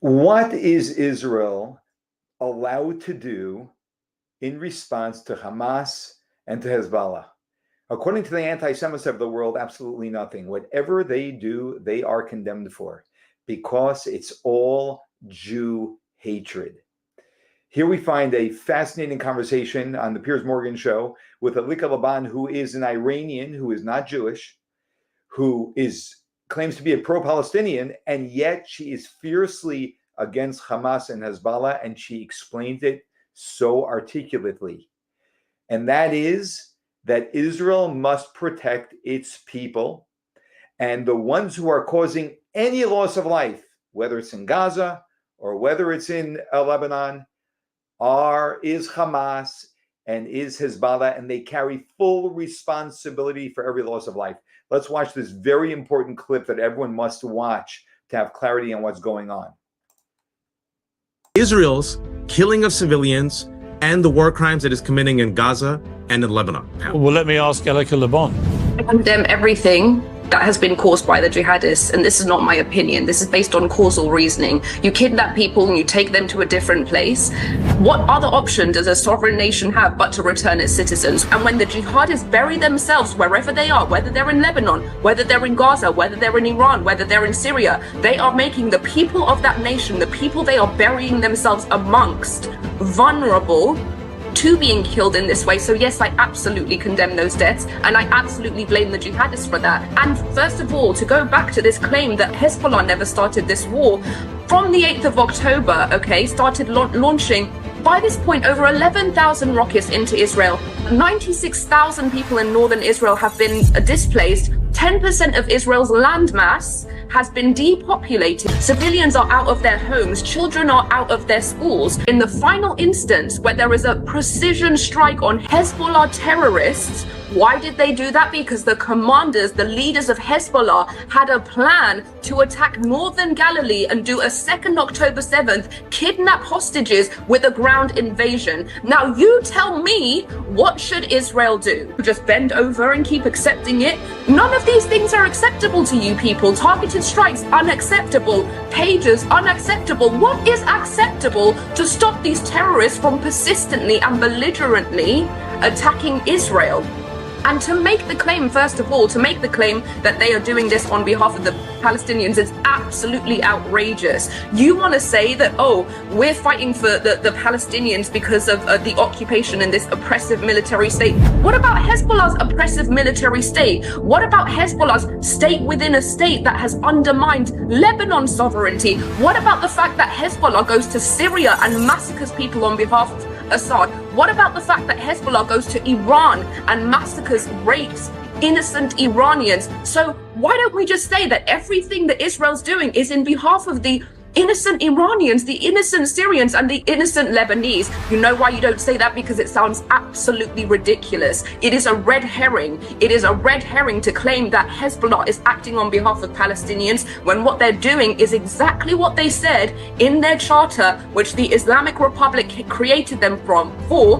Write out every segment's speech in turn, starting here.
What is Israel allowed to do in response to Hamas and to Hezbollah? According to the anti-Semites of the world, absolutely nothing. Whatever they do, they are condemned for, because it's all Jew hatred. Here we find a fascinating conversation on the Piers Morgan show with Elica, who is an Iranian, who is not Jewish, who claims to be a pro-Palestinian, and yet she is fiercely against Hamas and Hezbollah, and she explains it so articulately. And that is that Israel must protect its people, and the ones who are causing any loss of life, whether it's in Gaza or whether it's in Lebanon, is Hamas and is Hezbollah, and they carry full responsibility for every loss of life. Let's watch this very important clip that everyone must watch to have clarity on what's going on. Israel's killing of civilians and the war crimes it is committing in Gaza and in Lebanon. Well, let me ask Elica Laban. I condemn everything that has been caused by the jihadists, and this is not my opinion. This is based on causal reasoning. You kidnap people and you take them to a different place. What other option does a sovereign nation have but to return its citizens? And when the jihadists bury themselves wherever they are, whether they're in Lebanon, whether they're in Gaza, whether they're in Iran, whether they're in Syria, they are making the people of that nation, the people they are burying themselves amongst, vulnerable to being killed in this way. So yes, I absolutely condemn those deaths, and I absolutely blame the jihadists for that. And first of all, to go back to this claim that Hezbollah never started this war, from the 8th of October, started launching, by this point, over 11,000 rockets into Israel. 96,000 people in northern Israel have been displaced. 10% of Israel's landmass has been depopulated. Civilians are out of their homes. Children are out of their schools. In the final instance, where there is a precision strike on Hezbollah terrorists, why did they do that? Because the commanders, the leaders of Hezbollah, had a plan to attack northern Galilee and do a second October 7th, kidnap hostages with a ground invasion. Now you tell me, what should Israel do? Just bend over and keep accepting it? None of these things are acceptable to you people. Targeted strikes, unacceptable. Pages, unacceptable. What is acceptable to stop these terrorists from persistently and belligerently attacking Israel? And to make the claim, first of all, to make the claim that they are doing this on behalf of the Palestinians is absolutely outrageous. You want to say that, oh, we're fighting for the Palestinians because of the occupation in this oppressive military state. What about Hezbollah's oppressive military state? What about Hezbollah's state within a state that has undermined Lebanon's sovereignty? What about the fact that Hezbollah goes to Syria and massacres people on behalf of Assad? What about the fact that Hezbollah goes to Iran and massacres, rapes innocent Iranians? So why don't we just say that everything that Israel's doing is in behalf of the innocent Iranians, the innocent Syrians, and the innocent Lebanese? You know why you don't say that? Because it sounds absolutely ridiculous. It is a red herring. It is a red herring to claim that Hezbollah is acting on behalf of Palestinians when what they're doing is exactly what they said in their charter, which the Islamic Republic created them for,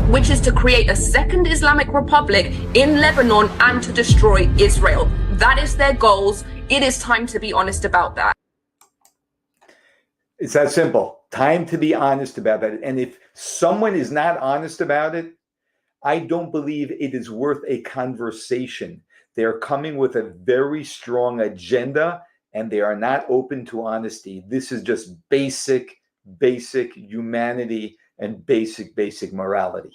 which is to create a second Islamic Republic in Lebanon and to destroy Israel. That is their goals. It is time to be honest about that. It's that simple. Time to be honest about that. And if someone is not honest about it, I don't believe it is worth a conversation. They're coming with a very strong agenda, and they are not open to honesty. This is just basic humanity and basic morality.